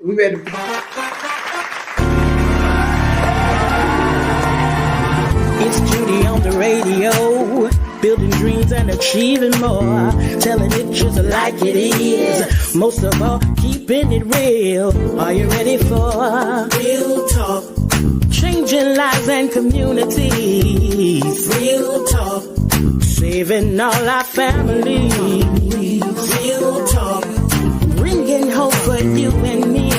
We ready? It's Judy on the radio, building dreams and achieving more, telling it just like it is. Most of all, keeping it real. Are you ready for real talk? Changing lives and communities. Real talk. Saving all our families. Real talk. Bringing hope for you and me.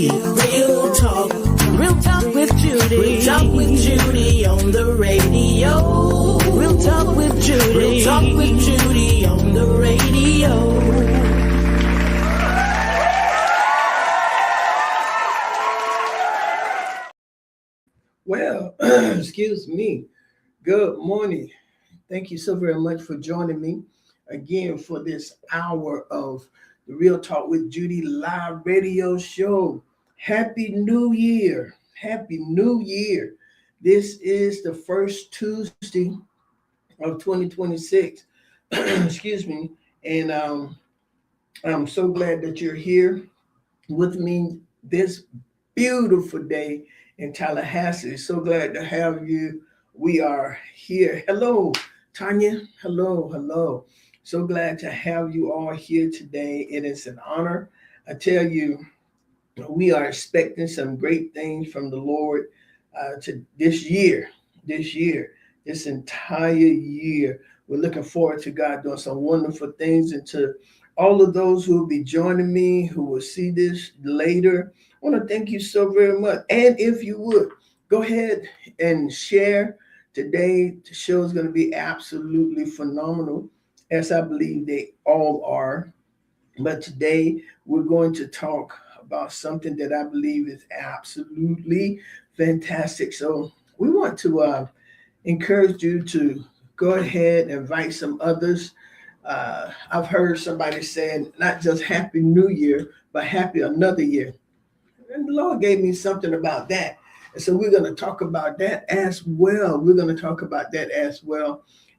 Real talk. Real talk with Judy. Real talk with Judy on the radio. Real talk with Judy. Real talk with Judy on the radio. Well, excuse me. Good morning. Thank you so very much for joining me again for this hour of the Real Talk with Judy live radio show. Happy New Year. Happy New Year. This is the first Tuesday of 2026. Excuse me. And I'm so glad that you're here with me this beautiful day in Tallahassee. So glad to have you. We are here. Hello, Tanya. Hello, hello. So glad to have you all here today. It is an honor. I tell you, we are expecting some great things from the Lord to this year, this entire year. We're looking forward to God doing some wonderful things, and to all of those who will be joining me, who will see this later. I want to thank you so very much. And if you would, go ahead and share today. The show is going to be absolutely phenomenal, as I believe they all are. But today we're going to talk about something that I believe is absolutely fantastic. So we want to encourage you to go ahead and invite some others. I've heard somebody saying not just Happy New Year, but Happy Another Year. And the Lord gave me something about that. And so we're going to talk about that as well.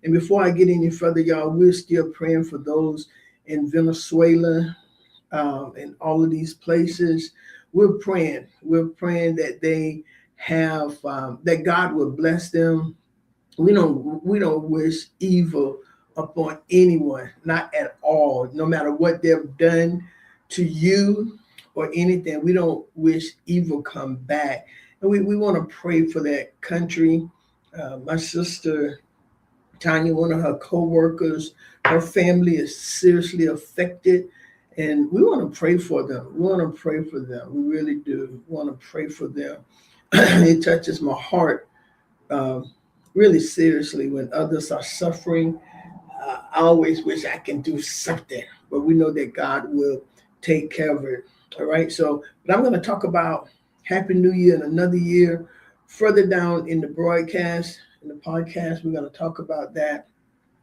And before I get any further, y'all, we're still praying for those in Venezuela and all of these places. We're praying that they have, that God will bless them. We don't wish evil upon anyone, not at all, no matter what they've done to you or anything. We don't wish evil come back. And we want to pray for that country. My sister Tanya, one of her co-workers, her family is seriously affected. And we want to pray for them. We really do want to pray for them. It touches my heart really seriously when others are suffering. I always wish I can do something, but we know that God will take care of it. All right. So, but I'm going to talk about Happy New Year and another year further down in the broadcast, in the podcast. We're going to talk about that.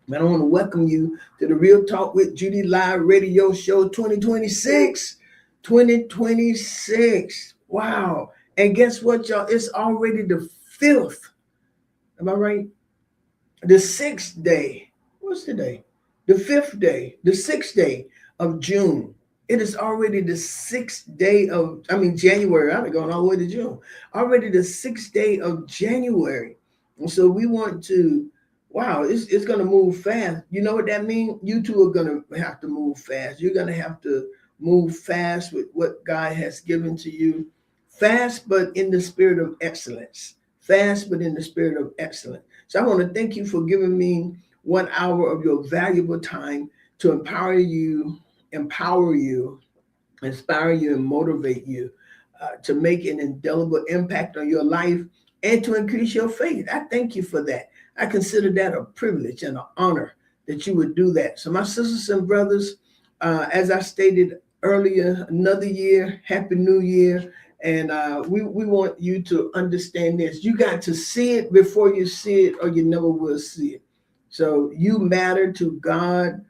And I want to welcome you to the Real Talk with Judy live radio show 2026. 2026. Wow. And guess what, y'all? It's already the 5th. Am I right? The 6th day. What's the day? The 5th day. The 6th day of June. It is already the 6th day of, January. I've been going all the way to June. Already the 6th day of January. And so we want to, wow, it's going to move fast. You know what that means? You two are going to have to move fast. You're going to have to move fast with what God has given to you. Fast, but in the spirit of excellence. Fast, but in the spirit of excellence. So I want to thank you for giving me 1 hour of your valuable time to empower you, inspire you, and motivate you to make an indelible impact on your life and to increase your faith. I thank you for that. I consider that a privilege and an honor that you would do that. So my sisters and brothers, as I stated earlier, another year, Happy New Year. And we want you to understand this. You got to see it before you see it, or you never will see it. So you matter to God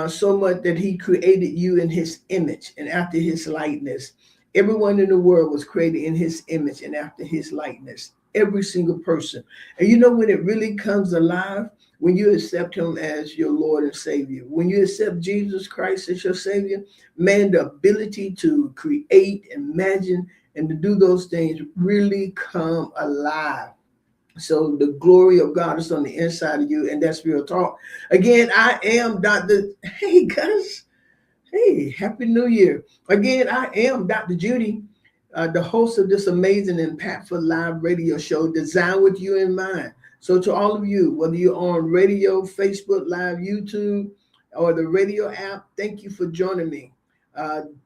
so much that he created you in his image and after his likeness. Everyone in the world was created in his image and after his likeness. every single person. And you know when it really comes alive? When you accept him as your Lord and Savior. When you accept Jesus Christ as your Savior, man, the ability to create, imagine, and to do those things really come alive. So the glory of God is on the inside of you, and that's real talk. Again, I am Dr. Hey, guys. Hey, Happy New Year. Again, I am Dr. Judy, the host of this amazing, impactful live radio show designed with you in mind. So to all of you, whether you're on radio, Facebook Live, YouTube, or the radio app, thank you for joining me.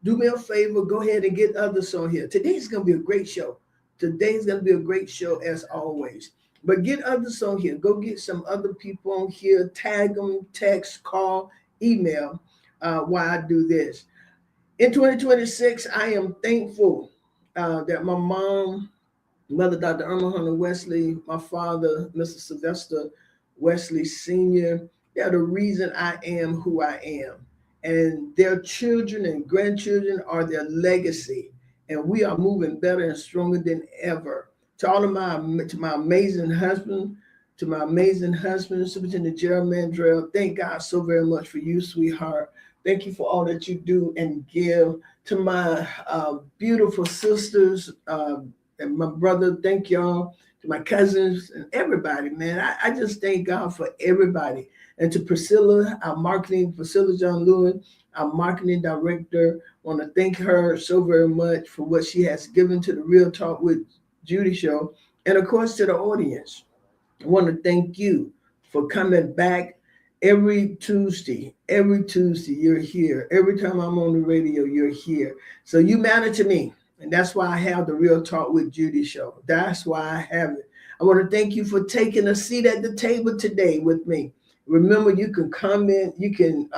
Do me a favor, go ahead and get others on here. Today's going to be a great show. Today's going to be a great show as always. But get others on here. Go get some other people on here. Tag them, text, call, email while I do this. In 2026, I am thankful that my mom, Mother Dr. Irma Hunter Wesley, my father, Mr. Sylvester Wesley Sr., they're the reason I am who I am. And their children and grandchildren are their legacy. And we are moving better and stronger than ever. To all of to my amazing husband, Superintendent Gerald Mandrell, thank God so very much for you, sweetheart. Thank you for all that you do and give. To my beautiful sisters and my brother, thank y'all. To my cousins and everybody, man. I just thank God for everybody. And to Priscilla, Priscilla John Lewin, our marketing director, want to thank her so very much for what she has given to the Real Talk with Judy show. And of course, to the audience, I want to thank you for coming back every Tuesday. Every Tuesday, you're here. Every time I'm on the radio, you're here. So you matter to me. And that's why I have the Real Talk with Judy show. That's why I have it. I want to thank you for taking a seat at the table today with me. Remember, you can comment, you can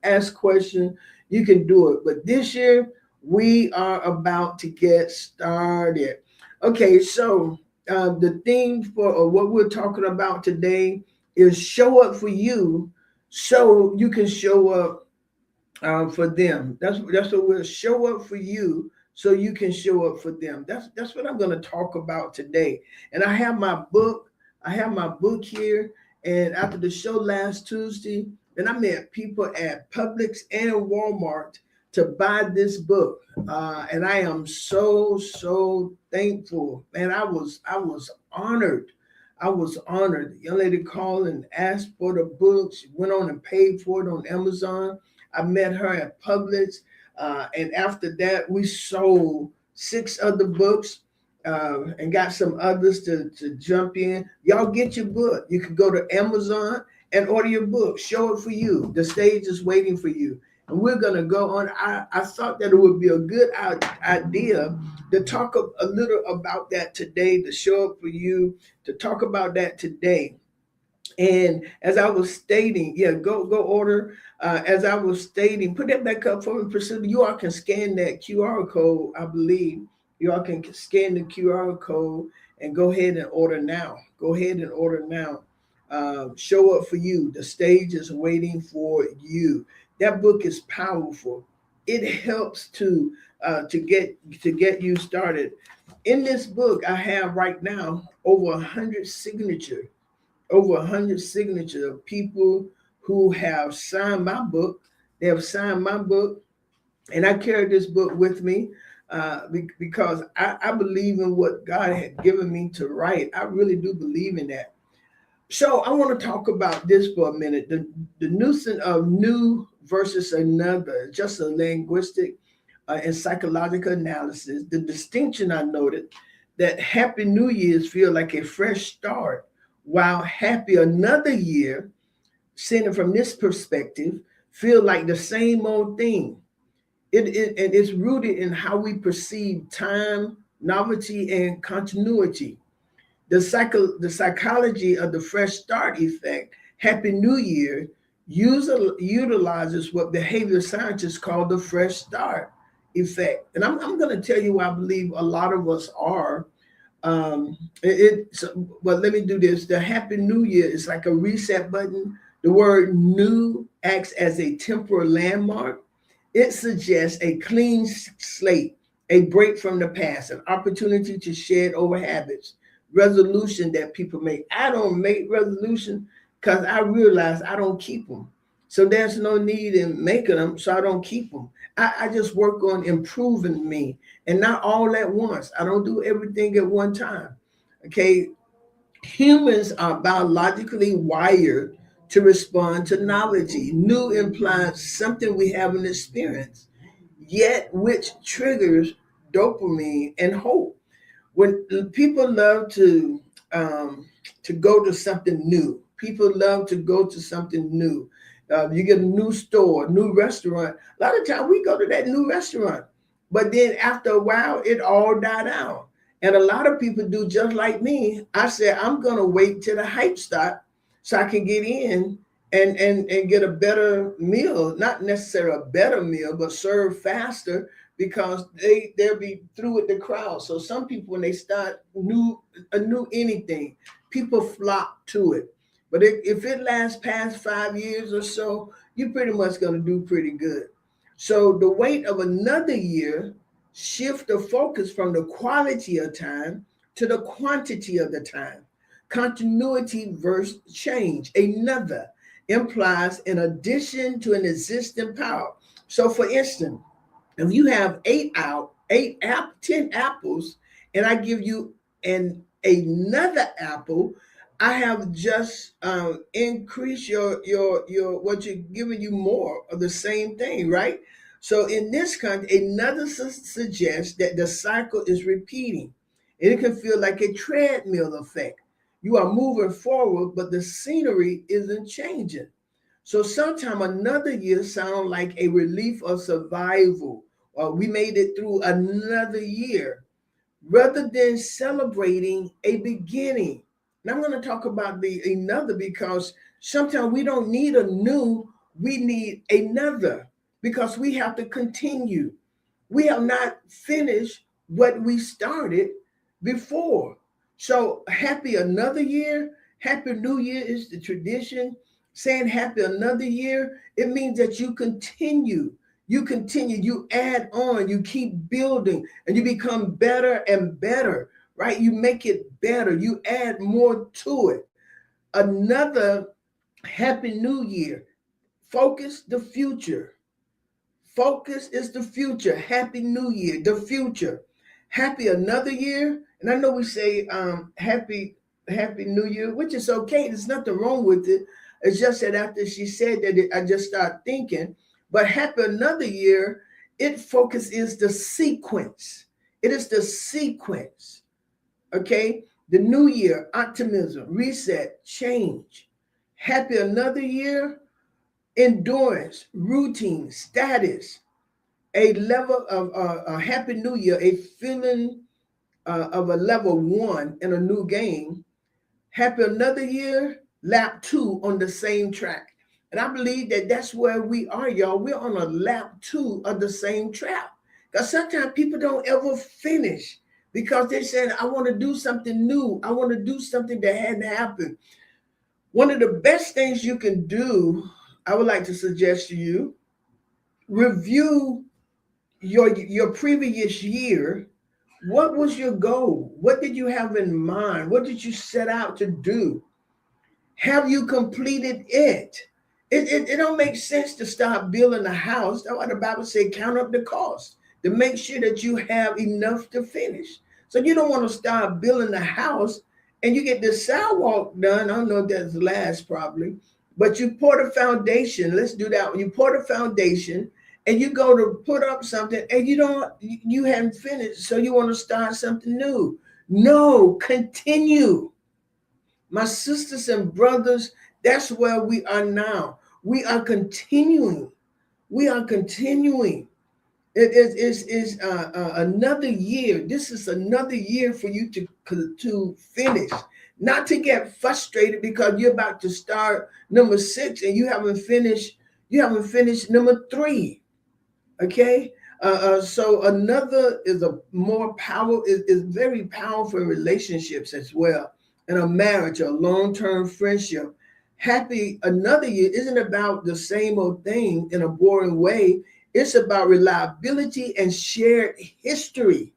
ask questions, you can do it. But this year, we are about to get started. Okay, so the theme for what we're talking about today is show up for you so you can show up for them. That's what we'll show up for you so you can show up for them. That's what I'm going to talk about today. And I have my book. Here. And after the show last Tuesday, then I met people at Publix and Walmart to buy this book. And I am so thankful. And I was honored. I was honored. The young lady called and asked for the book. She went on and paid for it on Amazon. I met her at Publix. And after that, we sold 6 other books and got some others to jump in. Y'all get your book. You can go to Amazon and order your book. Show it for you. The stage is waiting for you. And we're going to go on. I thought that it would be a good idea to talk a little about that today, to show up for you, to talk about that today. And as I was stating, go order. As I was stating, put that back up for me, Priscilla. You all can scan that QR code, I believe. You all can scan the QR code and go ahead and order now. Show up for you. The stage is waiting for you. That book is powerful. It helps to get you started. In this book, I have right now over 100 signatures of people who have signed my book. They have signed my book, and I carry this book with me because I believe in what God had given me to write. I really do believe in that. So I want to talk about this for a minute. The nuisance of new versus another, just a linguistic and psychological analysis. The distinction I noted that Happy New Year's feel like a fresh start, while Happy Another Year, seen it from this perspective, feel like the same old thing. And it's rooted in how we perceive time, novelty, and continuity. The psychology of the fresh start effect, Happy New Year, utilizes what behavioral scientists call the fresh start effect. And I'm going to tell you what I believe a lot of us are. But let me do this. The Happy New Year is like a reset button. The word new acts as a temporal landmark. It suggests a clean slate, a break from the past, an opportunity to shed old habits, resolution that people make. I don't make resolution because I realize I don't keep them. So there's no need in making them, so I don't keep them. I just work on improving me, and not all at once. I don't do everything at one time. Okay, humans are biologically wired to respond to novelty. New implies something we haven't experienced yet, which triggers dopamine and hope. When people love to go to something new, people love to go to something new. You get a new store, new restaurant. A lot of times we go to that new restaurant, but then after a while, it all died out. And a lot of people do just like me. I said, I'm gonna wait till the hype stop so I can get in and get a better meal, not necessarily a better meal, but serve faster because they'll be through with the crowd. So some people, when they start a new anything, people flock to it. But if it lasts past 5 years or so, you're pretty much going to do pretty good. So the wait of another year shift the focus from the quality of time to the quantity of the time. Continuity versus change. Another implies an addition to an existing power. So for instance, if you have 10 apples, and I give you another apple, I have just increased your what you're giving you more of the same thing, right? So in this context, another suggests that the cycle is repeating. And it can feel like a treadmill effect. You are moving forward, but the scenery isn't changing. So sometime another year sounds like a relief of survival, or we made it through another year, rather than celebrating a beginning. Now I'm going to talk about the another because sometimes we don't need a new, we need another because we have to continue. We have not finished what we started before. So happy another year, happy new year is the tradition. Saying happy another year, it means that you continue, you add on, you keep building, and you become better and better, right? You make it better, you add more to it. Another happy new year. Focus the future. Focus is the future. Happy new year, the future. Happy another year. And I know we say happy new year, which is okay. There's nothing wrong with it. It's just that after she said that, I just started thinking. But happy another year, it focuses the sequence. It is the sequence. Okay? The new year, optimism, reset, change. Happy another year, endurance, routine, status, a level of a happy new year, a feeling of a level 1 in a new game. Happy another year, lap 2 on the same track. And I believe that that's where we are, y'all. We're on a lap 2 of the same track. Because sometimes people don't ever finish because they said, I want to do something new. I want to do something that hadn't happened. One of the best things you can do, I would like to suggest to you, review your previous year. What was your goal? What did you have in mind? What did you set out to do? Have you completed it? It don't make sense to start building a house. That's why the Bible says count up the cost to make sure that you have enough to finish. So you don't want to start building a house and you get the sidewalk done. I don't know if that's last probably, but you pour the foundation. Let's do that. When you pour the foundation and you go to put up something and you haven't finished, so you want to start something new. No, continue. My sisters and brothers, that's where we are now. We are continuing. We are continuing. It is another year. This is another year for you to finish. Not to get frustrated because you're about to start number 6 and you haven't finished number 3. Okay? So another is a more powerful, is very powerful in relationships as well. In a marriage, a long-term friendship. Happy another year isn't about the same old thing in a boring way. It's about reliability and shared history.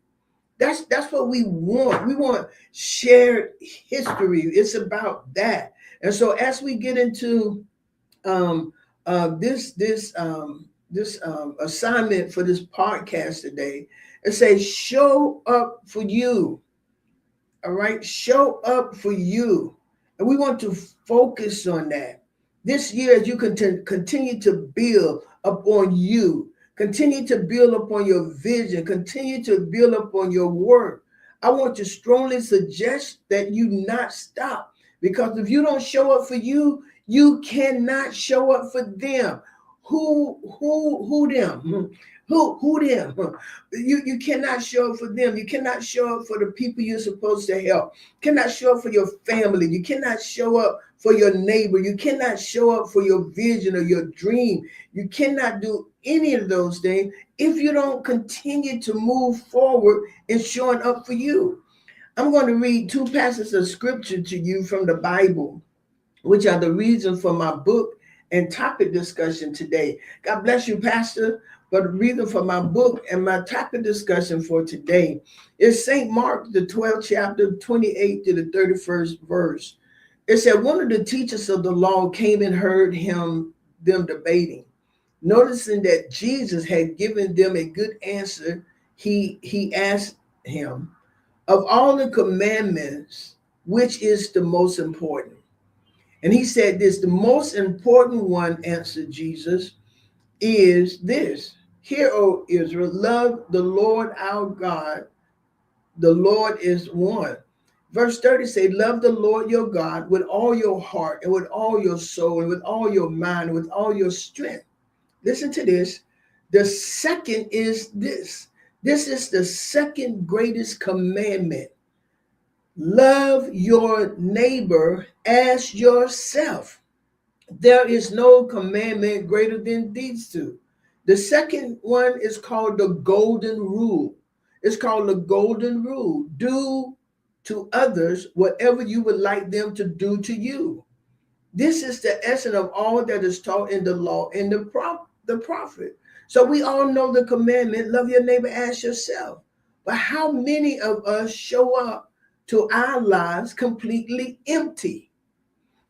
That's what we want. We want shared history. It's about that. And so as we get into um, this assignment for this podcast today, it says show up for you. All right, show up for you, and we want to focus on that this year as you continue to build upon you, continue to build upon your vision, continue to build upon your work. I want to strongly suggest that you not stop, because if you don't show up for you, you cannot show up for them. Who them? Who them? You cannot show up for them. You cannot show up for the people you're supposed to help. You cannot show up for your family. You cannot show up for your neighbor. You cannot show up for your vision or your dream. You cannot do any of those things if you don't continue to move forward in showing up for you. I'm going to read two passages of scripture to you from the Bible, which are the reason for my book and topic discussion today. God bless you, Pastor. But the reason for my book and my topic discussion for today is St. Mark, the 12th chapter, 28 to the 31st verse. It said, one of the teachers of the law came and heard them debating. Noticing that Jesus had given them a good answer, he asked him, of all the commandments, which is the most important? And he said this, the most important one, answered Jesus, is this: hear, O Israel, love the Lord our God. The Lord is one. Verse 30 say, love the Lord your God with all your heart and with all your soul and with all your mind and with all your strength. Listen to this. The second is this. This is the second greatest commandment. Love your neighbor as yourself. There is no commandment greater than these two. The second one is called the golden rule. It's called the golden rule. Do to others whatever you would like them to do to you. This is the essence of all that is taught in the law and the prophet. So we all know the commandment, love your neighbor as yourself. But how many of us show up to our lives completely empty?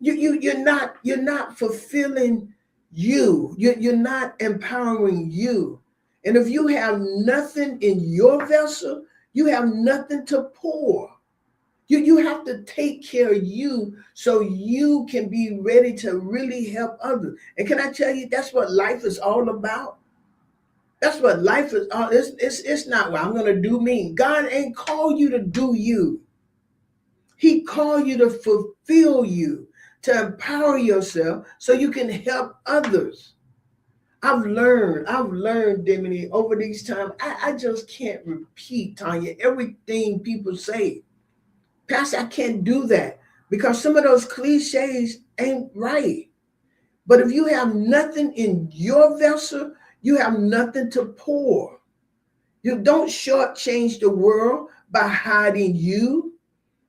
You're not fulfilling you. You're not empowering you. And if you have nothing in your vessel, you have nothing to pour. You have to take care of you so you can be ready to really help others. And can I tell you, that's what life is all about. That's what life is all. It's not, well, I'm going to do me. God ain't called you to do you. He called you to fulfill you, to empower yourself so you can help others. I've learned, Dimity, over these times, I just can't repeat, Tanya, everything people say. Pastor, I can't do that because some of those cliches ain't right. But if you have nothing in your vessel, you have nothing to pour. You don't shortchange the world by hiding you.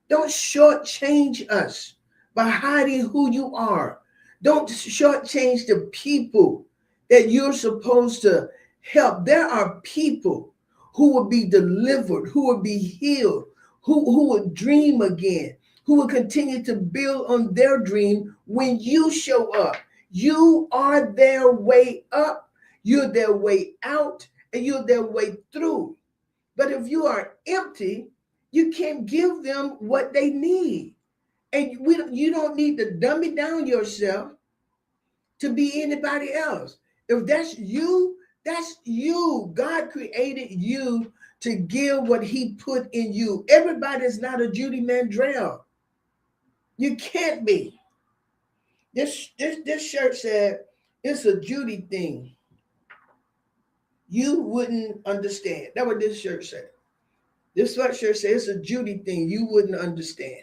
Don't shortchange us by hiding who you are. Don't shortchange the people that you're supposed to help. There are people who will be delivered, who will be healed, who will dream again, who will continue to build on their dream when you show up. You are their way up, you're their way out, and you're their way through. But if you are empty, you can't give them what they need. And you don't need to dummy down yourself to be anybody else. If that's you, that's you. God created you to give what he put in you. Everybody's not a Judy Mandrell. You can't be. This shirt said, it's a Judy thing. You wouldn't understand. That's what this shirt said. This sweatshirt says it's a Judy thing. You wouldn't understand.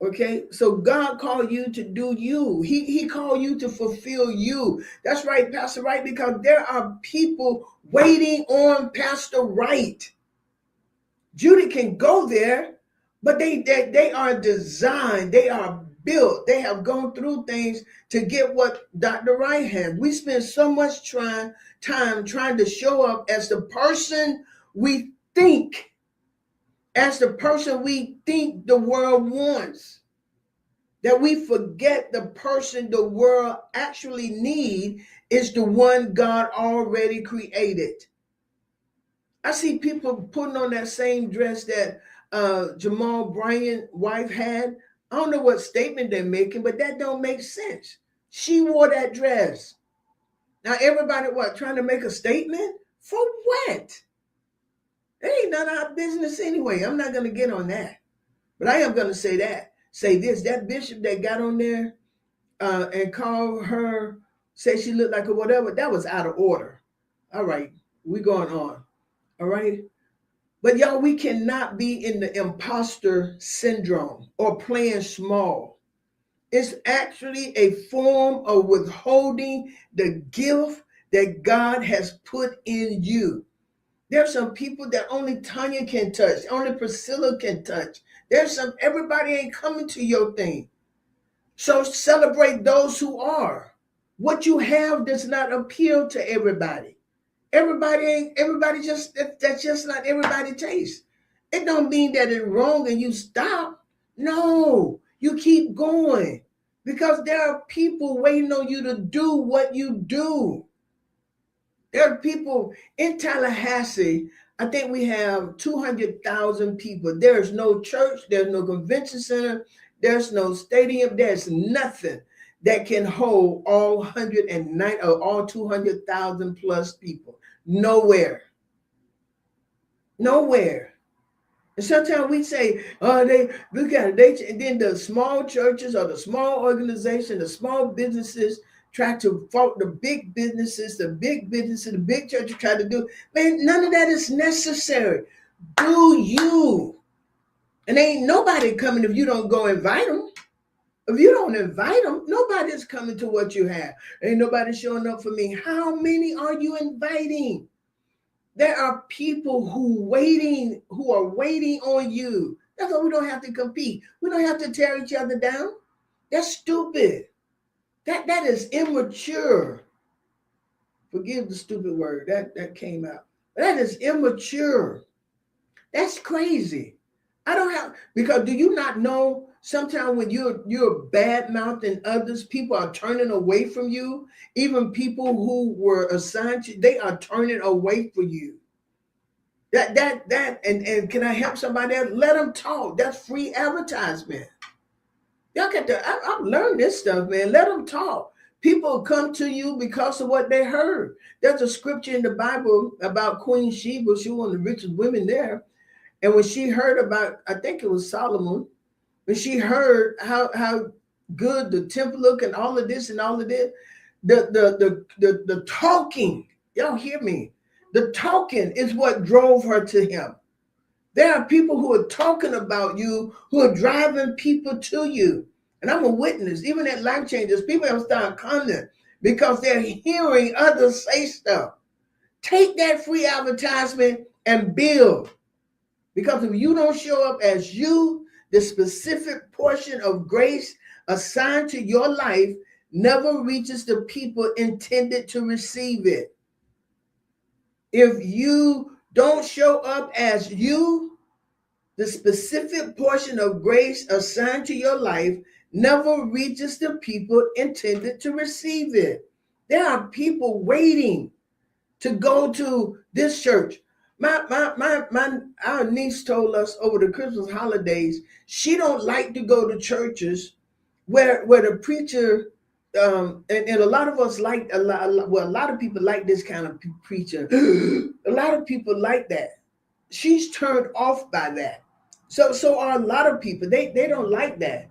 Okay, so God called you to do you. He called you to fulfill you. That's right, Pastor Wright, because there are people waiting on Pastor Wright. Judy can go there, but they are designed, they are built, they have gone through things to get what Dr. Wright has. We spend so much time trying to show up as the person we think as the person we think the world wants, that we forget the person the world actually need is the one God already created. I see people putting on that same dress that Jamal Bryant's wife had. I don't know what statement they're making, but that don't make sense. She wore that dress. Now everybody trying to make a statement? For what? It ain't none of our business anyway. I'm not gonna get on that. But I am gonna say this. That bishop that got on there and called her, say she looked like a whatever, that was out of order. All right, we going on. All right. But y'all, we cannot be in the imposter syndrome or playing small. It's actually a form of withholding the gift that God has put in you. There's some people that only Tanya can touch, only Priscilla can touch. Everybody ain't coming to your thing. So celebrate those who are. What you have does not appeal to everybody. That's just not everybody taste. It don't mean that it's wrong and you stop. No, you keep going because there are people waiting on you to do what you do. There are people in Tallahassee. I think we have 200,000 people. There's no church. There's no convention center. There's no stadium. There's nothing that can hold all 109 or all 200,000 plus people. Nowhere. And sometimes we say, oh, they look at it. And then the small churches or the small organization, the small businesses try to fault the big businesses, the big churches try to do. Man, none of that is necessary. Do you? And ain't nobody coming if you don't go invite them. If you don't invite them, nobody's coming to what you have. Ain't nobody showing up for me. How many are you inviting? There are people who are waiting on you. That's why we don't have to compete. We don't have to tear each other down. That's stupid. That is immature. Forgive the stupid word that came out. That is immature. That's crazy. Because do you not know sometimes when you're bad mouthing others, people are turning away from you. Even people who were assigned to, they are turning away from you. And can I help somebody else? Let them talk. That's free advertisement. Y'all I've learned this stuff, man. Let them talk. People come to you because of what they heard. There's a scripture in the Bible about Queen Sheba. She was one of the richest women there. And when she heard about, I think it was Solomon, when she heard how good the temple looked and all of this and all of this, the talking, y'all hear me? The talking is what drove her to him. There are people who are talking about you, who are driving people to you. And I'm a witness, even at Life Changers, people have started coming because they're hearing others say stuff. Take that free advertisement and build. Because if you don't show up as you, the specific portion of grace assigned to your life never reaches the people intended to receive it. If you don't show up as you, the specific portion of grace assigned to your life never reaches the people intended to receive it. There are people waiting to go to this church. Our niece told us over the Christmas holidays, she don't like to go to churches where the preacher, and a lot of us like a lot of people like this kind of preacher. A lot of people like that. She's turned off by that. So are a lot of people. They don't like that.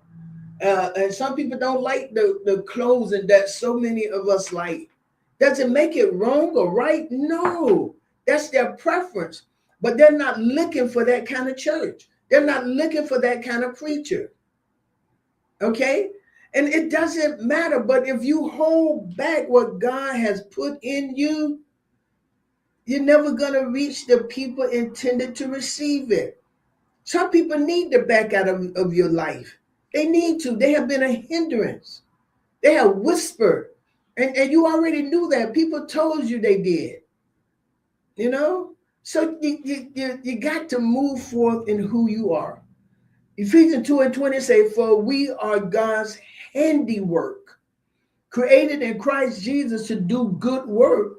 And some people don't like the clothing that so many of us like. Does it make it wrong or right? No. That's their preference. But they're not looking for that kind of church. They're not looking for that kind of preacher. Okay? And it doesn't matter. But if you hold back what God has put in you, you're never going to reach the people intended to receive it. Some people need to back out of your life. They need to. They have been a hindrance. They have whispered. And you already knew that. People told you they did. You know? So you got to move forth in who you are. Ephesians 2:20 say, for we are God's handiwork, created in Christ Jesus to do good work.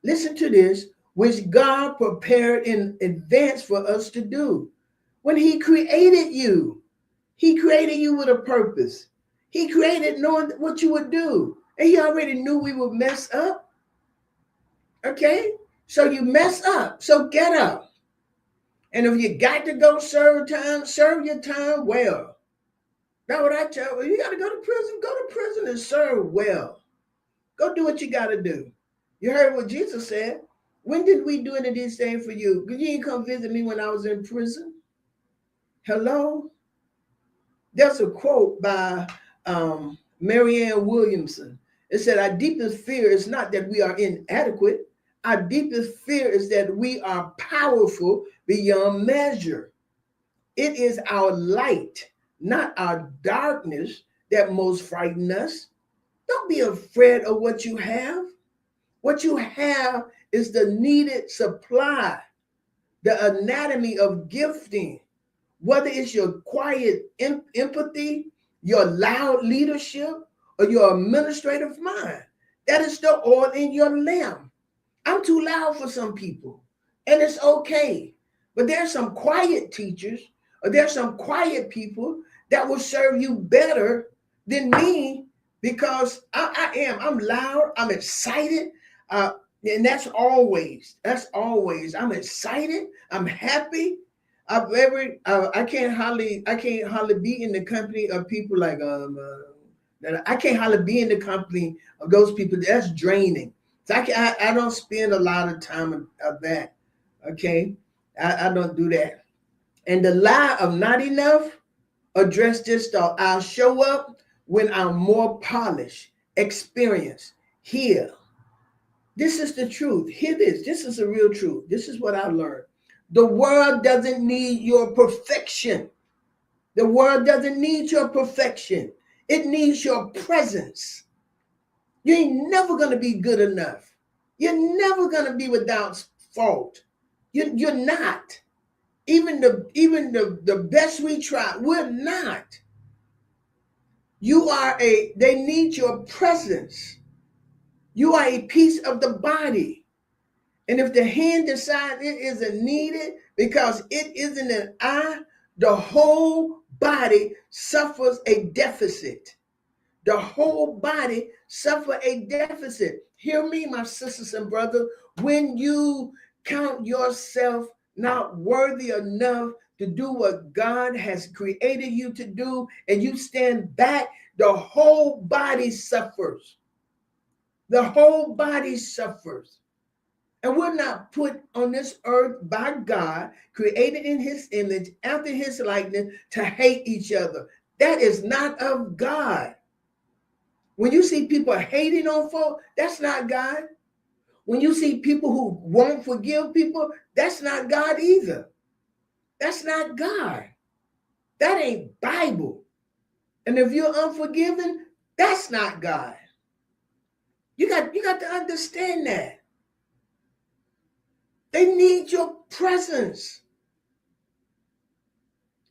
Listen to this, which God prepared in advance for us to do. When he created you with a purpose. He created knowing what you would do. And he already knew we would mess up. Okay? So you mess up. So get up. And if you got to go serve your time well. That's what I tell you. You got to go to prison and serve well. Go do what you got to do. You heard what Jesus said. When did we do any of these things for you? You didn't come visit me when I was in prison. Hello? There's a quote by Marianne Williamson. It said, our deepest fear is not that we are inadequate. Our deepest fear is that we are powerful beyond measure. It is our light, not our darkness, that most frighten us. Don't be afraid of what you have. What you have is the needed supply, the anatomy of gifting, whether it's your quiet empathy, your loud leadership, or your administrative mind. That is the oil in your lamp. I'm too loud for some people, and it's okay. But there's some quiet teachers, or there's some quiet people that will serve you better than me, because I'm loud, I'm excited, and that's always. I'm excited, I'm happy. I can't hardly be in the company of people like I can't hardly be in the company of those people. That's draining. So I don't spend a lot of time of that. Okay, I don't do that. And the lie of not enough, address this thought. I'll show up when I'm more polished, experienced, healed. This is the truth. Hear this. This is the real truth. This is what I learned. The world doesn't need your perfection. The world doesn't need your perfection. It needs your presence. You ain't never going to be good enough. You're never going to be without fault. You're not. Even the best we try, we're not. They need your presence. You are a piece of the body. And if the hand decides it isn't needed because it isn't an eye, the whole body suffers a deficit. The whole body suffers a deficit. Hear me, my sisters and brothers, when you count yourself not worthy enough to do what God has created you to do, and you stand back, the whole body suffers. The whole body suffers. And we're not put on this earth by God, created in his image, after his likeness, to hate each other. That is not of God. When you see people hating on folk, that's not God. When you see people who won't forgive people, that's not God either. That's not God. That ain't Bible. And if you're unforgiving, that's not God. You got to understand that. They need your presence.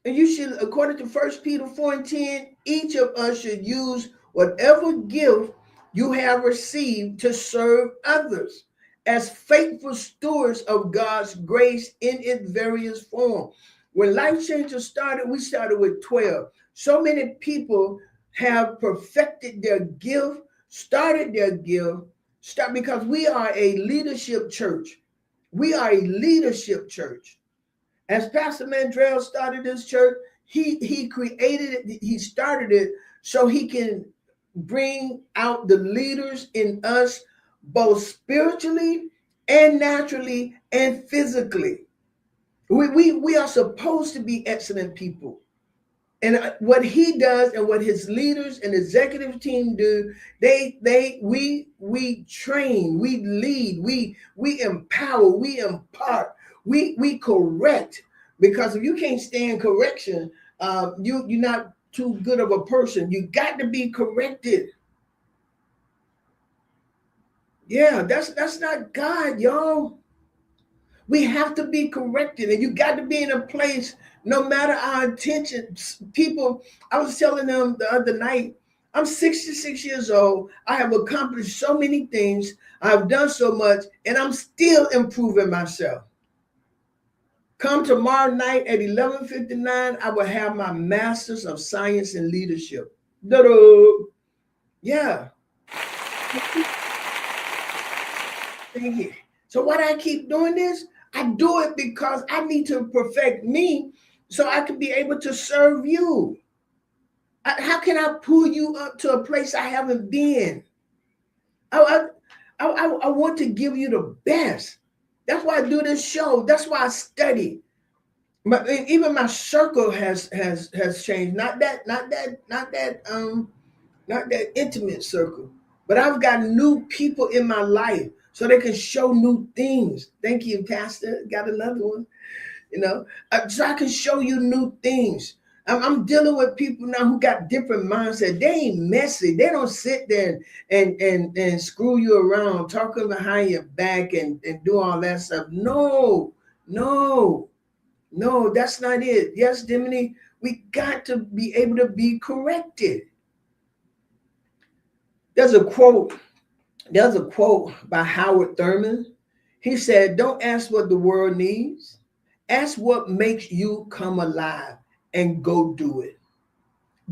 And you should, according to 1 Peter 4:10, each of us should use whatever gift you have received to serve others as faithful stewards of God's grace in its various forms. When Life Changers started, we started with 12. So many people have perfected their gift, started their gift, because we are a leadership church. We are a leadership church. As Pastor Mandrell started this church, he created it, he started it so he can bring out the leaders in us, both spiritually and naturally and physically. We are supposed to be excellent people. And what he does and what his leaders and executive team do, we train, we lead, we empower, we impart, we correct. Because if you can't stand correction, you're not too good of a person. You got to be corrected. Yeah, that's not God, y'all. We have to be corrected, and you got to be in a place, no matter our intentions. People, I was telling them the other night, I'm 66 years old. I have accomplished so many things. I've done so much, and I'm still improving myself. Come tomorrow night at 11:59, I will have my Master's of Science in Leadership. Da-da. Yeah. Thank you. So why do I keep doing this? I do it because I need to perfect me so I can be able to serve you. How can I pull you up to a place I haven't been? I want to give you the best. That's why I do this show. That's why I study. But even my circle has changed. Not that intimate circle. But I've got new people in my life so they can show new things. Thank you, Pastor. Got another one. So I can show you new things. I'm dealing with people now who got different mindset. They ain't messy. They don't sit there and screw you around, talking behind your back and do all that stuff. No, that's not it. Yes, Diminy, we got to be able to be corrected. There's a quote by Howard Thurman. He said, "Don't ask what the world needs. Ask what makes you come alive and go do it."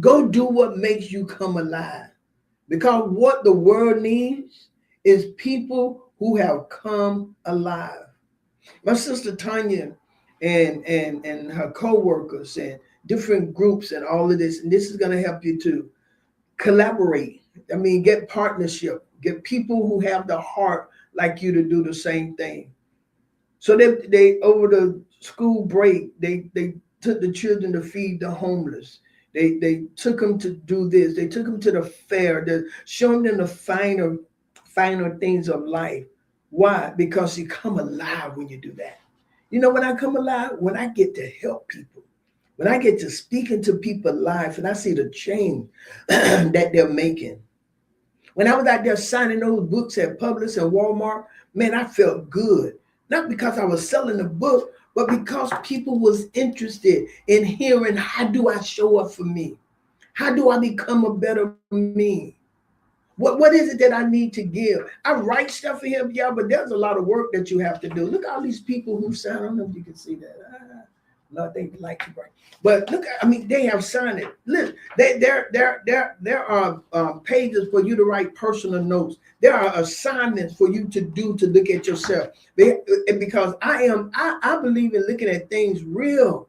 Go do what makes you come alive. Because what the world needs is people who have come alive. My sister Tanya and her co-workers and different groups and all of this, and this is going to help you to collaborate. Get partnership, get people who have the heart like you to do the same thing. So they over the school break, they took the children to feed the homeless. They took them to do this. They took them to the fair. They're showing them the finer things of life. Why? Because you come alive when you do that. When I come alive, when I get to help people, when I get to speak into people's lives and I see the change that they're making. When I was out there signing those books at Publix and Walmart, man, I felt good. Not because I was selling the book, but because people was interested in hearing, how do I show up for me? How do I become a better me? What is it that I need to give? I write stuff for him, y'all, but there's a lot of work that you have to do. Look at all these people who sign. I don't know if you can see that. Lord, they like to write. But look, they have signed it. Listen, there are pages for you to write personal notes. There are assignments for you to do to look at yourself. Because I believe in looking at things real.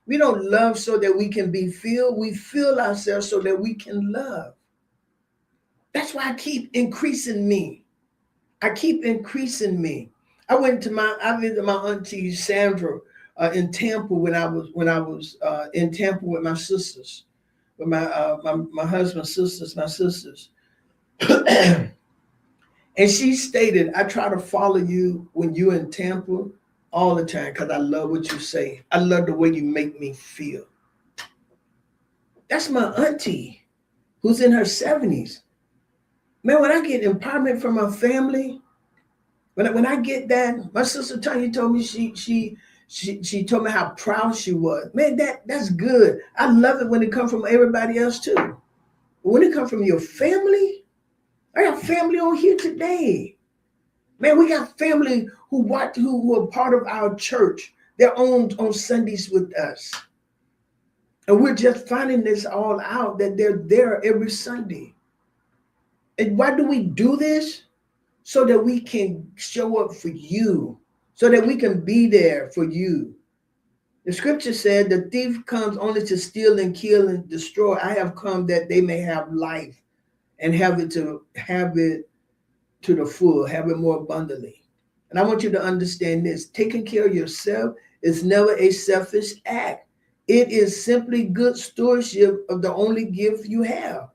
We don't love so that we can be filled. We fill ourselves so that we can love. That's why I keep increasing me. I visited my auntie Sandra in Tampa when I was in Tampa with my sisters, with my husband's sisters, my sisters. And she stated, "I try to follow you when you're in Tampa all the time because I love what you say. I love the way you make me feel." That's my auntie who's in her 70s. Man, when I get empowerment from my family, when I get that, my sister Tanya told me she told me how proud she was. Man, that's good. I love it when it comes from everybody else too. But when it comes from your family, I got family on here today. Man, we got family who are part of our church. They're on Sundays with us. And we're just finding this all out, that they're there every Sunday. And why do we do this? So that we can show up for you, so that we can be there for you. The scripture said, "The thief comes only to steal and kill and destroy. I have come that they may have life and have it to the full, have it more abundantly." And I want you to understand this. Taking care of yourself is never a selfish act. It is simply good stewardship of the only gift you have.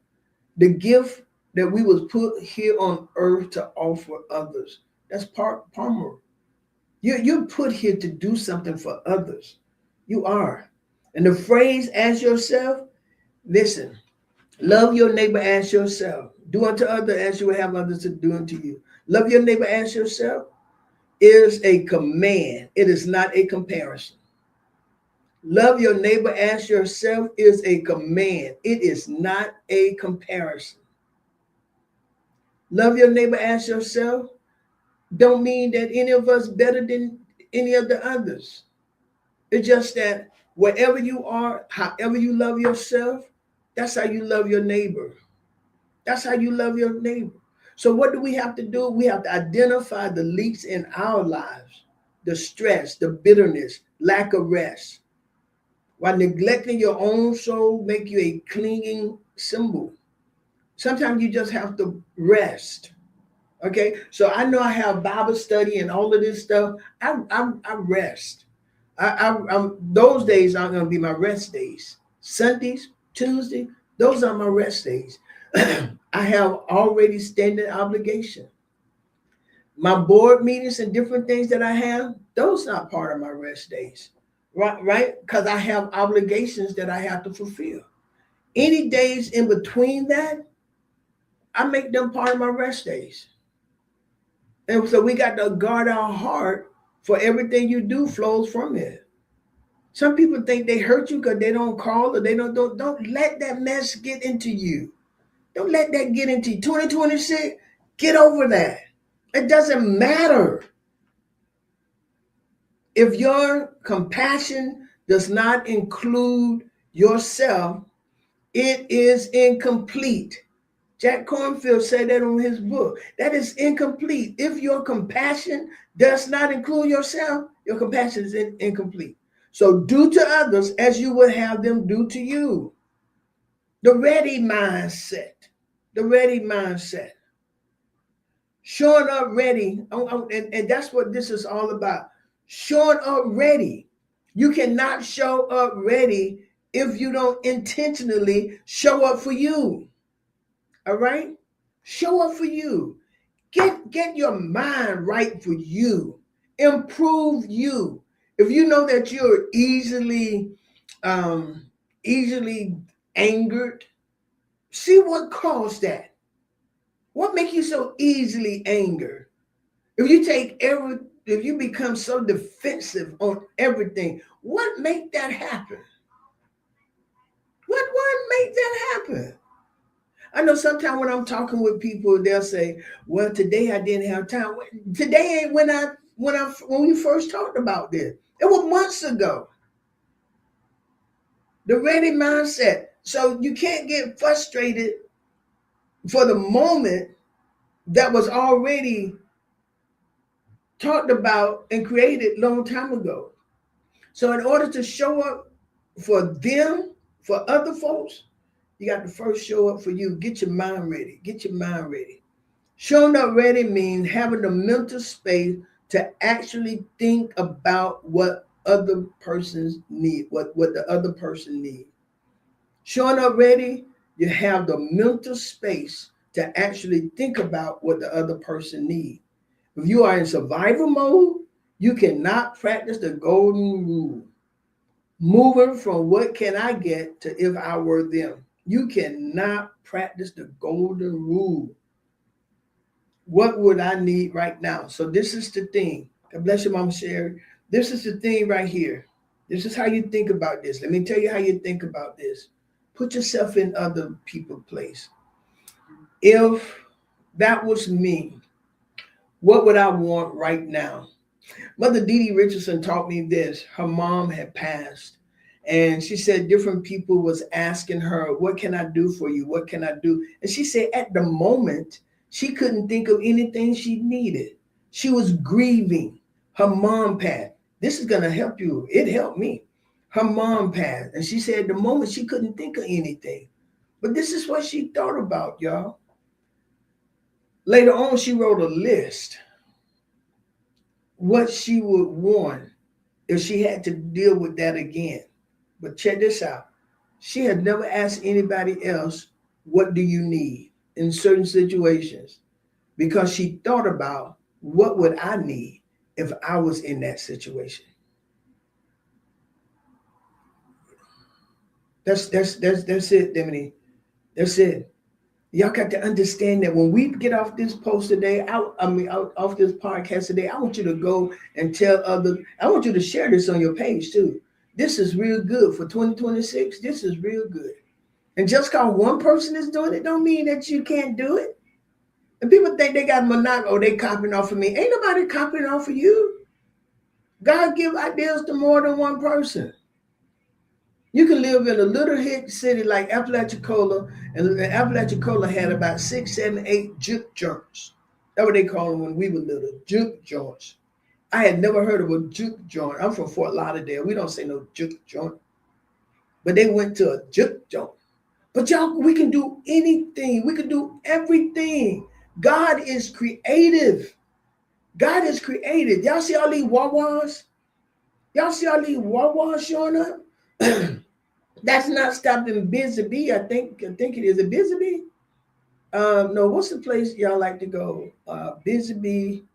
The gift that we was put here on earth to offer others. That's Palmer. You're put here to do something for others. You are. And the phrase, "ask yourself," listen, love your neighbor as yourself. Do unto others as you would have others to do unto you. Love your neighbor as yourself. is a command. It is not a comparison. Love your neighbor as yourself is a command. It is not a comparison. Love your neighbor as yourself don't mean that any of us better than any of the others. It's just that wherever you are, however you love yourself, that's how you love your neighbor. That's how you love your neighbor. So what do we have to do? We have to identify the leaks in our lives, the stress, the bitterness, lack of rest. While neglecting your own soul make you a clinging symbol. Sometimes you just have to rest. Okay, so I know I have Bible study and all of this stuff. I rest. I'm those days are going to be my rest days. Sundays, Tuesday, those are my rest days. I have already standing obligation. My board meetings and different things that I have, those are not part of my rest days, right? Because I have obligations that I have to fulfill. Any days in between that, I make them part of my rest days. And so we got to guard our heart, for everything you do flows from it. Some people think they hurt you because they don't call, or they don't let that mess get into you. Don't let that get into you. 2026, get over that. It doesn't matter. If your compassion does not include yourself, it is incomplete. Jack Kornfield said that on his book. That is incomplete. If your compassion does not include yourself, your compassion is incomplete. So do to others as you would have them do to you. The ready mindset. The ready mindset. Showing up ready. And that's what this is all about. Showing up ready. You cannot show up ready if you don't intentionally show up for you. All right? Show up for you. Get your mind right for you. Improve you. If you know that you're easily angered, see what caused that. What makes you so easily angered? If you become so defensive on everything, what make that happen? What make that happen? I know sometimes when I'm talking with people, they'll say, "Well, today I didn't have time." Today ain't when we first talked about this. It was months ago. The ready mindset. So you can't get frustrated for the moment that was already talked about and created long time ago. So in order to show up for them, for other folks, you got to first show up for you. Get your mind ready. Get your mind ready. Showing up ready means having the mental space to actually think about what other persons need, what the other person needs. Showing up ready, you have the mental space to actually think about what the other person needs. If you are in survival mode, you cannot practice the golden rule. Moving from what can I get to if I were them. You cannot practice the golden rule. What would I need right now? So this is the thing. God bless you, Mama Sherry. This is the thing right here. This is how you think about this. Let me tell you how you think about this. Put yourself in other people's place. If that was me, what would I want right now? Mother Dee Dee Richardson taught me this. Her mom had passed. And she said different people was asking her, what can I do for you? What can I do? And she said at the moment, she couldn't think of anything she needed. She was grieving. Her mom passed. This is going to help you. It helped me. Her mom passed. And she said at the moment, she couldn't think of anything. But this is what she thought about, y'all. Later on, she wrote a list. What she would want if she had to deal with that again. But check this out. She had never asked anybody else, what do you need in certain situations? Because she thought about, what would I need if I was in that situation? That's it, Dimity. That's it. Y'all got to understand that when we get off this post today, off this podcast today, I want you to go and tell others. I want you to share this on your page too. This is real good for 2026. This is real good. And just because one person is doing it, don't mean that you can't do it. And people think they got monopoly, or they copying off of me. Ain't nobody copying off of you. God give ideas to more than one person. You can live in a little hit city like Apalachicola, and Apalachicola had about 6, 7, 8 juke joints. That's what they call them when we were little, juke joints. I had never heard of a juke joint. I'm from Fort Lauderdale. We don't say no juke joint. But they went to a juke joint. But y'all, we can do anything. We can do everything. God is creative. God is creative. Y'all see all these Wawas? Y'all see all these Wawas showing up? That's not stopping Busy Bee. I think it is a Busy Bee. No, what's the place y'all like to go? Busy Bee,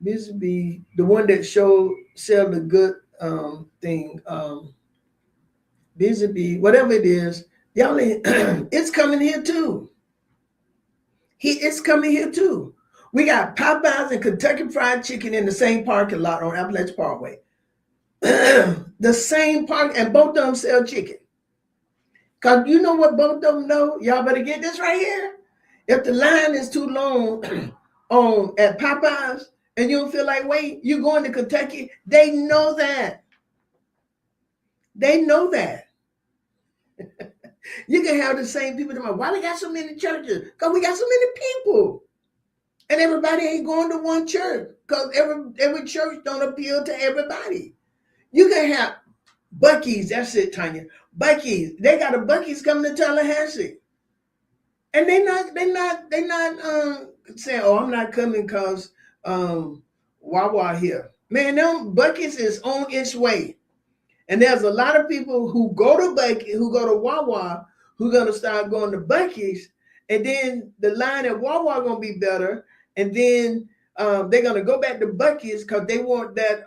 the one that sell the good thing. Busy Bee, whatever it is, y'all. It's coming here too. It's coming here too. We got Popeyes and Kentucky Fried Chicken in the same parking lot on Appalachian Parkway. The same park, and both of them sell chicken. Because you know what both of them know? Y'all better get this right here. If the line is too long at Popeyes and you don't feel like wait, you're going to Kentucky, they know that. They know that. You can have the same people. Why we got so many churches? Because we got so many people. And everybody ain't going to one church. Because every church don't appeal to everybody. You can have Buc-ee's. That's it, Tanya. Buc-ee's. They got a Buc-ee's coming to Tallahassee. And they're not saying, oh, I'm not coming because Wawa here. Man, them Buc-ee's is on its way. And there's a lot of people who go to Buc-ee's, who go to Wawa, who going to start going to Buc-ee's. And then the line at Wawa going to be better. And then they're going to go back to Buc-ee's because they want that.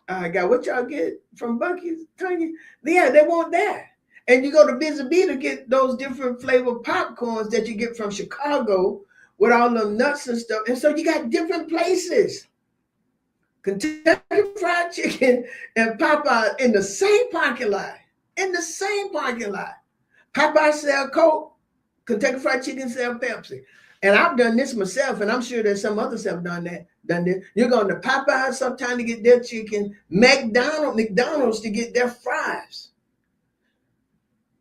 I got what y'all get from Buc-ee's, Tanya? Yeah, they want that. And you go to Busy Bee to get those different flavor popcorns that you get from Chicago with all them nuts and stuff. And so you got different places. Kentucky Fried Chicken and Popeye in the same parking lot. In the same parking lot. Popeye sell Coke, Kentucky Fried Chicken sell Pepsi. And I've done this myself, and I'm sure that some others have done this. You're going to Popeyes sometime to get their chicken, McDonald's to get their fries.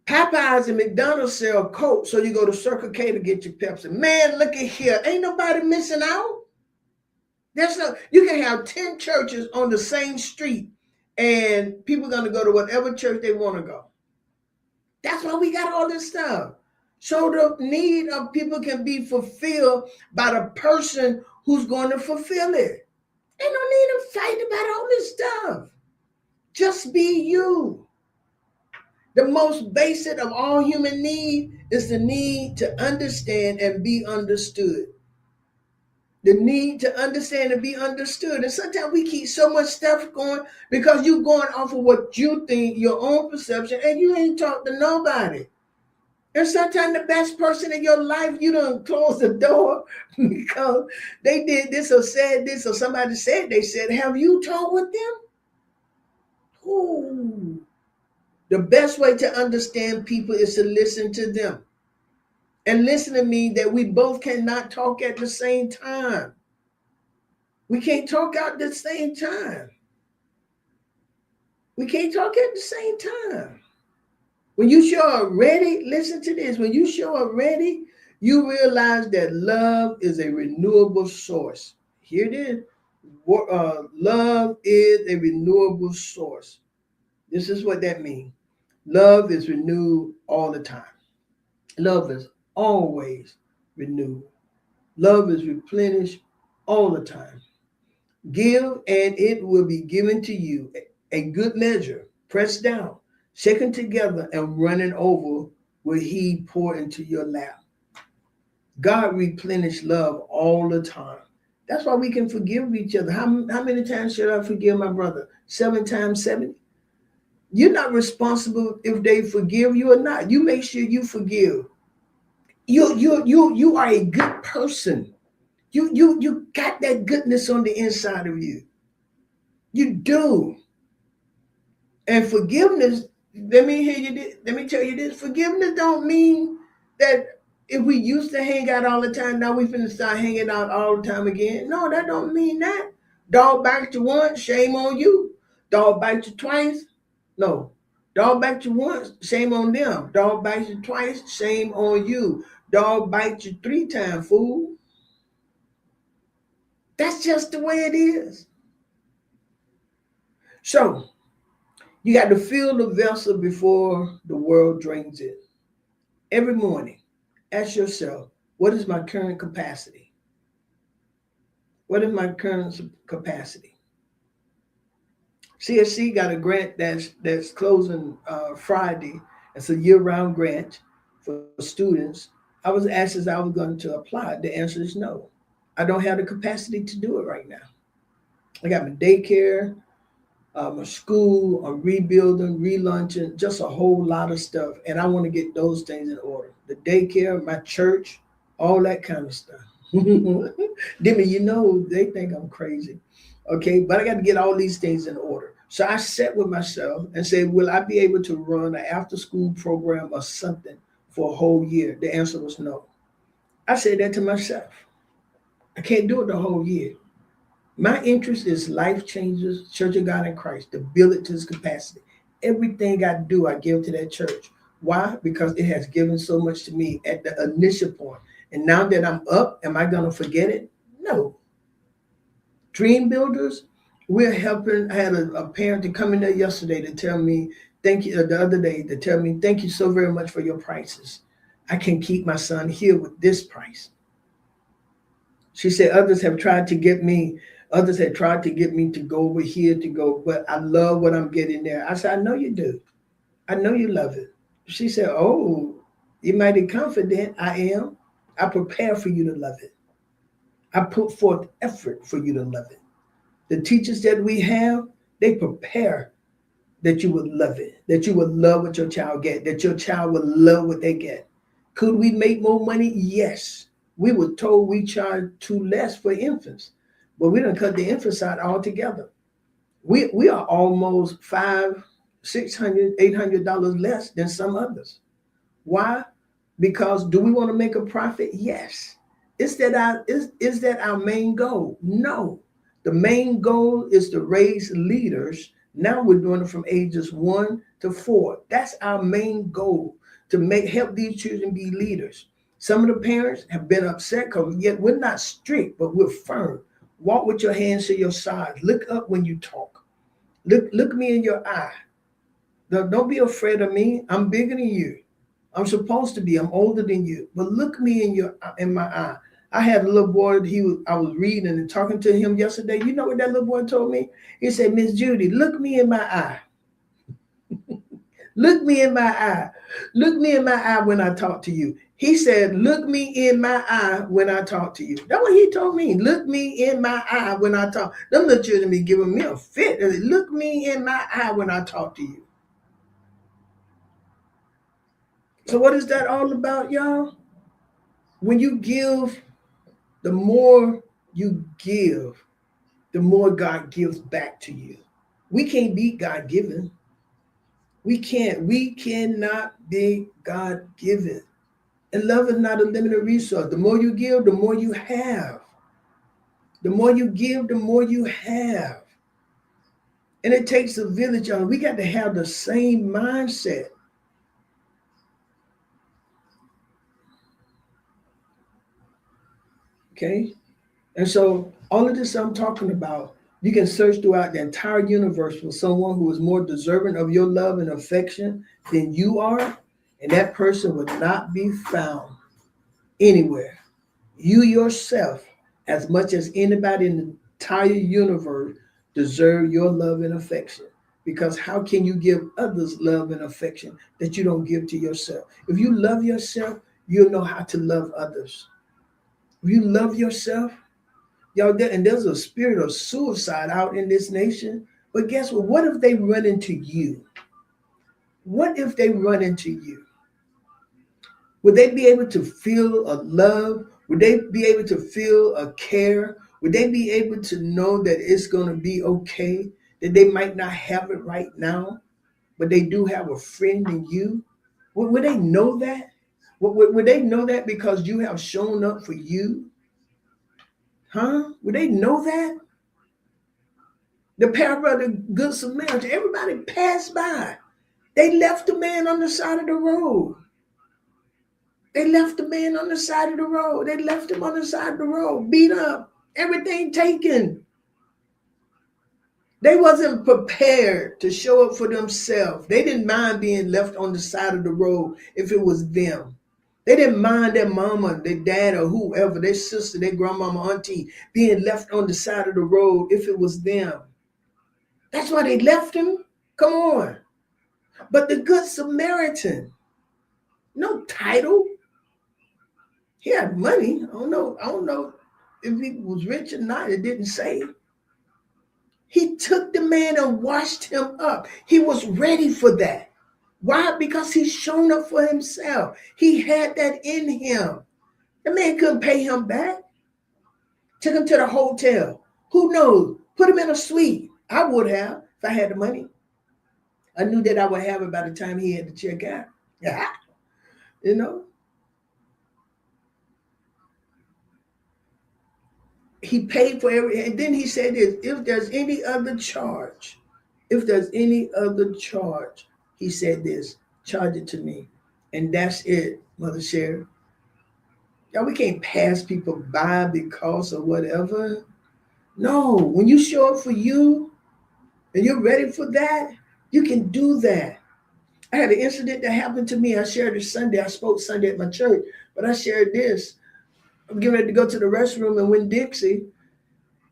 Popeyes and McDonald's sell Coke, so you go to Circle K to get your Pepsi. Man, look at here. Ain't nobody missing out. You can have 10 churches on the same street, and people are going to go to whatever church they want to go. That's why we got all this stuff. So the need of people can be fulfilled by the person who's going to fulfill it. Ain't no need to fight about all this stuff. Just be you. The most basic of all human need is the need to understand and be understood. The need to understand and be understood. And sometimes we keep so much stuff going because you're going off of what you think, your own perception, and you ain't talked to nobody. And sometimes the best person in your life, you don't close the door because they did this or said this or somebody said they said, have you talked with them? Ooh. The best way to understand people is to listen to them. And listen to me that we both cannot talk at the same time. We can't talk at the same time. We can't talk at the same time. When you show up ready, listen to this. When you show up ready, you realize that love is a renewable source. Here it is. Love is a renewable source. This is what that means. Love is renewed all the time. Love is always renewed. Love is replenished all the time. Give, and it will be given to you. A good measure, pressed down, shaken together, and running over will he pour into your lap. God replenishes love all the time. That's why we can forgive each other. How many times should I forgive my brother? 7 times 70? You're not responsible if they forgive you or not. You make sure you forgive. You are a good person. You got that goodness on the inside of you. You do. And forgiveness, let me hear you this, let me tell you this. Forgiveness don't mean that if we used to hang out all the time, now we finna start hanging out all the time again. No, that don't mean that. Dog bite you once, shame on you. Dog bite you twice. No. Dog bite you once, shame on them. Dog bite you twice, shame on you. Dog bite you 3 times, fool. That's just the way it is. So you got to fill the vessel before the world drains it. Every morning, ask yourself, what is my current capacity? What is my current capacity? CSC got a grant that's closing Friday. It's a year-round grant for students. I was asked if I was going to apply. The answer is no. I don't have the capacity to do it right now. I got my daycare, my school, I'm rebuilding, relaunching, just a whole lot of stuff. And I want to get those things in order. The daycare, my church, all that kind of stuff. Demi, you know, they think I'm crazy. Okay, but I got to get all these things in order. So I sat with myself and said, will I be able to run an after-school program or something for a whole year? The answer was no. I said that to myself. I can't do it the whole year. My interest is Life Changers, Church of God in Christ, to build it to its capacity. Everything I do, I give to that church. Why? Because it has given so much to me at the initial point. And now that I'm up, am I going to forget it? No. Dream Builders, we're helping. I had a parent to come in there yesterday to tell me, thank you, the other day, to tell me, thank you so very much for your prices. I can keep my son here with this price. She said others had tried to get me to go over here to go, but I love what I'm getting there. I said, I know you do. I know you love it. She said, oh, you might be confident. I am. I prepare for you to love it. I put forth effort for you to love it. The teachers that we have, they prepare that you would love it, that you would love what your child get, that your child would love what they get. Could we make more money? Yes. We were told we charge too less for infants, but we done cut the infants out altogether. We are almost $500, $600, $800 less than some others. Why? Because do we want to make a profit? Yes. Is that our main goal? No. The main goal is to raise leaders. Now we're doing it from ages 1 to 4. That's our main goal, to help these children be leaders. Some of the parents have been upset because yet we're not strict, but we're firm. Walk with your hands to your side. Look up when you talk. Look me in your eye. Don't be afraid of me. I'm bigger than you. I'm supposed to be. I'm older than you. But look me in my eye. I had a little boy. I was reading and talking to him yesterday. You know what that little boy told me? He said, Miss Judy, look me in my eye. Look me in my eye. Look me in my eye when I talk to you. He said, look me in my eye when I talk to you. That's what he told me. Look me in my eye when I talk. Them little children be giving me a fit. Look me in my eye when I talk to you. So what is that all about, y'all? When you give, the more you give, the more God gives back to you. We can't beat God given. We can't. We cannot be God given. And love is not a limited resource. The more you give, the more you have. The more you give, the more you have. And it takes a village, y'all. We got to have the same mindset. Okay? And so all of this I'm talking about, you can search throughout the entire universe for someone who is more deserving of your love and affection than you are, and that person would not be found anywhere. You yourself, as much as anybody in the entire universe, deserve your love and affection. Because how can you give others love and affection that you don't give to yourself? If you love yourself, you'll know how to love others. If you love yourself, y'all, and there's a spirit of suicide out in this nation. But guess what? What if they run into you? What if they run into you? Would they be able to feel a love? Would they be able to feel a care? Would they be able to know that it's going to be okay? That they might not have it right now, but they do have a friend in you? Would they know that? Would they know that because you have shown up for you? Huh? Would they know that? The parable of the Good Samaritan, everybody passed by. They left the man on the side of the road. They left the man on the side of the road. They left him on the side of the road, beat up, everything taken. They wasn't prepared to show up for themselves. They didn't mind being left on the side of the road if it was them. They didn't mind their mama, their dad, or whoever, their sister, their grandmama, auntie, being left on the side of the road if it was them. That's why they left him. Come on. But the Good Samaritan, no title. He had money. I don't know if he was rich or not. It didn't say. He took the man and washed him up. He was ready for that. Why? Because he's shown up for himself. He had that in him. The man couldn't pay him back. Took him to the hotel. Who knows? Put him in a suite. I would have if I had the money. I knew that I would have it by the time he had to check out. Yeah. You know? He paid for everything. And then he said this, if there's any other charge, he said this, charge it to me. And that's it, Mother Sherry. Y'all, we can't pass people by because of whatever. No, when you show up for you and you're ready for that, you can do that. I had an incident that happened to me. I shared it Sunday. I spoke Sunday at my church, but I shared this. I'm getting ready to go to the restroom and Winn Dixie.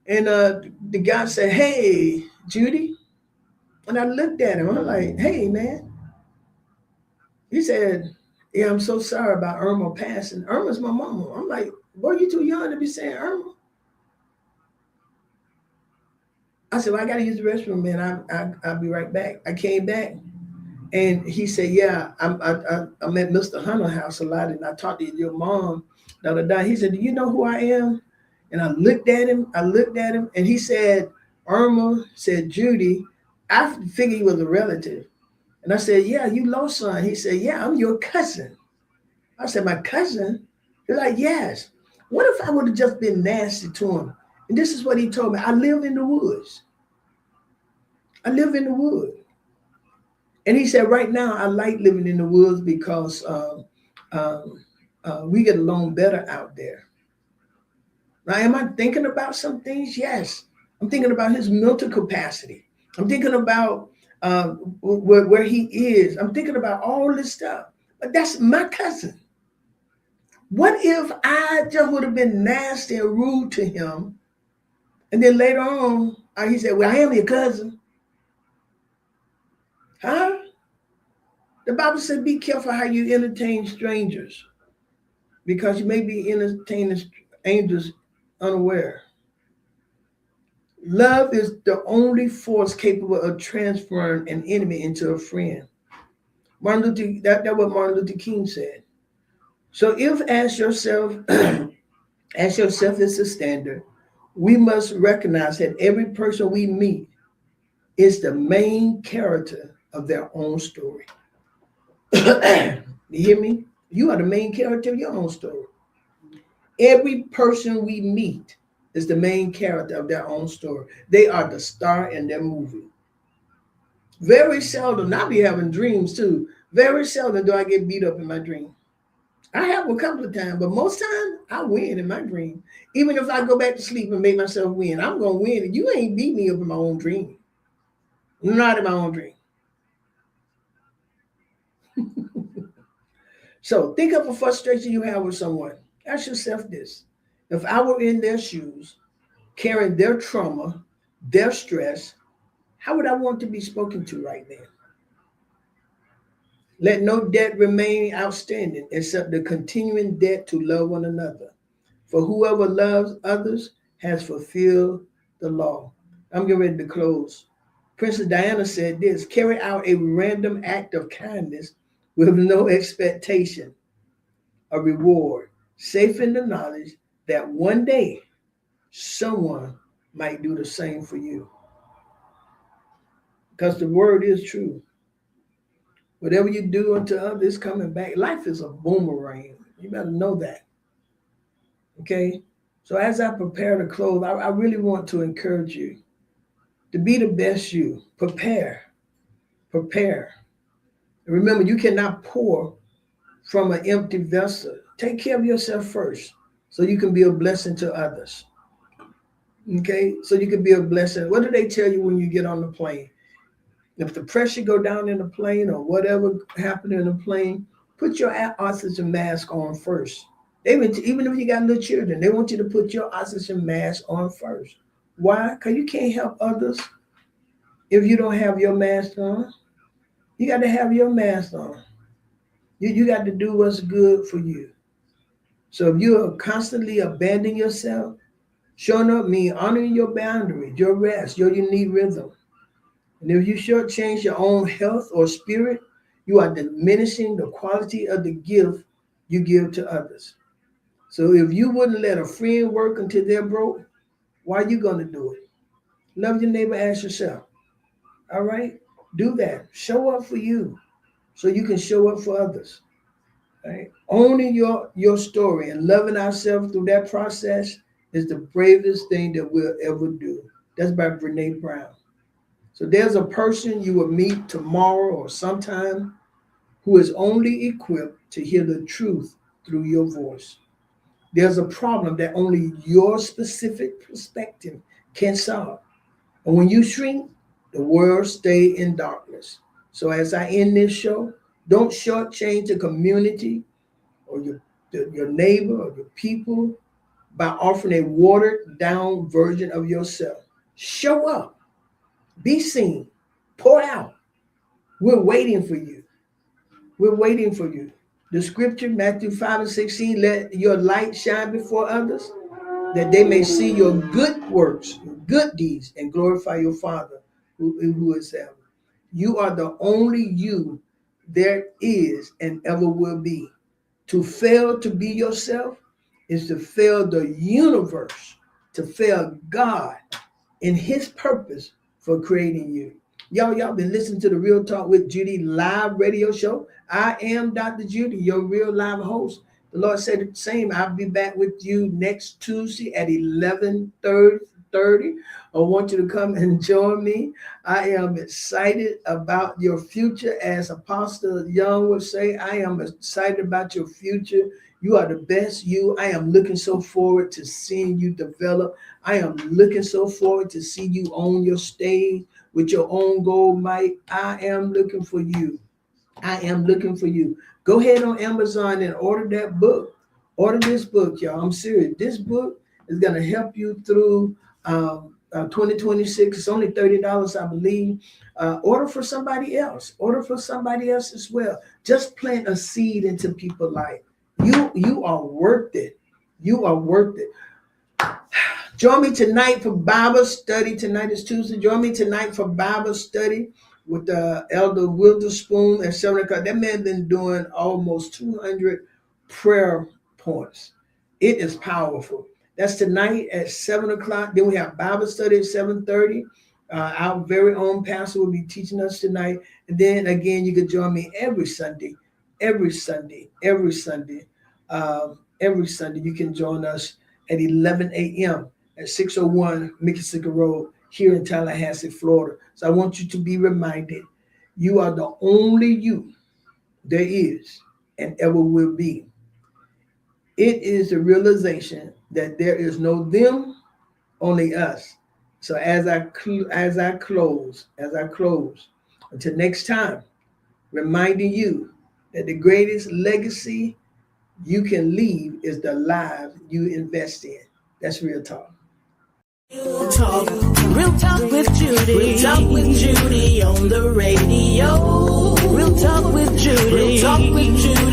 And the guy said, hey, Judy. And I looked at him. I'm like, hey, man. He said, yeah, I'm so sorry about Irma passing. Irma's my mama. I'm like, boy, you too young to be saying Irma. I said, well, I got to use the restroom, man. I'll be right back. I came back. And he said, yeah, I'm at Mr. Hunter's house a lot. And I talked to your mom the other day. He said, do you know who I am? And I looked at him. And he said, Irma said, Judy. I figured he was a relative. And I said, yeah, you lost son. He said, yeah, I'm your cousin. I said, my cousin? He's like, yes. What if I would have just been nasty to him? And this is what he told me. I live in the woods. And he said, right now, I like living in the woods because we get along better out there. Now, am I thinking about some things? Yes. I'm thinking about his mental capacity. I'm thinking about where he is. I'm thinking about all this stuff. But that's my cousin. What if I just would have been nasty and rude to him? And then later on, he said, well, I am your cousin. Huh? The Bible said, be careful how you entertain strangers, because you may be entertaining angels unaware. Love is the only force capable of transferring an enemy into a friend. That's what Martin Luther King said. So if ask yourself is the standard, we must recognize that every person we meet is the main character of their own story. You hear me? You are the main character of your own story. Every person we meet is the main character of their own story. They are the star in their movie. Very seldom, I be having dreams too. Very seldom do I get beat up in my dream. I have a couple of times, but most times I win in my dream. Even if I go back to sleep and make myself win, I'm going to win. And you ain't beat me up in my own dream. Not in my own dream. So think of a frustration you have with someone. Ask yourself this. If I were in their shoes, carrying their trauma, their stress, how would I want to be spoken to right now? Let no debt remain outstanding except the continuing debt to love one another. For whoever loves others has fulfilled the law. I'm getting ready to close. Princess Diana said this, carry out a random act of kindness with no expectation. a reward, safe in the knowledge that one day someone might do the same for you. Because the word is true. Whatever you do unto others is coming back. Life is a boomerang. You better know that. Okay? So as I prepare to close, I really want to encourage you to be the best you. Prepare. Prepare. And remember, you cannot pour from an empty vessel. Take care of yourself first so you can be a blessing to others. Okay? So you can be a blessing. What do they tell you when you get on the plane? If the pressure go down in the plane or whatever happened in the plane, put your oxygen mask on first. Even if you got little children, they want you to put your oxygen mask on first. Why? Because you can't help others if you don't have your mask on. You got to have your mask on. You got to do what's good for you. So if you're constantly abandoning yourself, showing up means honoring your boundaries, your rest, your unique rhythm. And if you shortchange your own health or spirit, you are diminishing the quality of the gift you give to others. So if you wouldn't let a friend work until they're broke, why are you going to do it? Love your neighbor as yourself. All right? Do that. Show up for you so you can show up for others. Right? Owning your story and loving ourselves through that process is the bravest thing that we'll ever do. That's by Brene Brown. So there's a person you will meet tomorrow or sometime who is only equipped to hear the truth through your voice. There's a problem that only your specific perspective can solve. And when you shrink, the world stays in darkness. So as I end this show, don't shortchange the community or your neighbor or your people by offering a watered down version of yourself. Show up. Be seen. Pour out. We're waiting for you. We're waiting for you. The scripture, Matthew 5:16, let your light shine before others, that they may see your good works, your good deeds, and glorify your Father who is heaven. You are the only you there is and ever will be. To fail to be yourself is to fail the universe, to fail God in his purpose for creating you. Y'all been listening to the Real Talk with Judy live radio show. I am Dr. Judy, your real live host. The Lord said the same. I'll be back with you next Tuesday at 11:30. I want you to come and join me. I am excited about your future. As Apostle Young would say, I am excited about your future. You are the best you. I am looking so forward to seeing you develop. I am looking so forward to see you on your stage with your own gold mic. I am looking for you. I am looking for you. Go ahead on Amazon and order that book. Order this book, y'all. I'm serious. This book is going to help you through 2026. It's only $30, I believe. Order for somebody else. Order for somebody else as well. Just plant a seed into people's life. You are worth it. You are worth it. Join me tonight for Bible study. Tonight is Tuesday. Join me tonight for Bible study with Elder Witherspoon at 7 o'clock. That man been doing almost 200 prayer points. It is powerful. That's tonight at 7 o'clock. Then we have Bible study at 7:30. Our very own pastor will be teaching us tonight. And then again, you can join me every Sunday. Every Sunday. You can join us at 11 a.m. at 601 Mississippi Road here in Tallahassee, Florida. So I want you to be reminded, you are the only you there is and ever will be. It is the realization that there is no them, only us. So as I close, until next time, reminding you that the greatest legacy you can leave is the lives you invest in. That's Real Talk. Real Talk with Judy. Real Talk with Judy on the radio. Real Talk with Judy. Real Talk with Judy.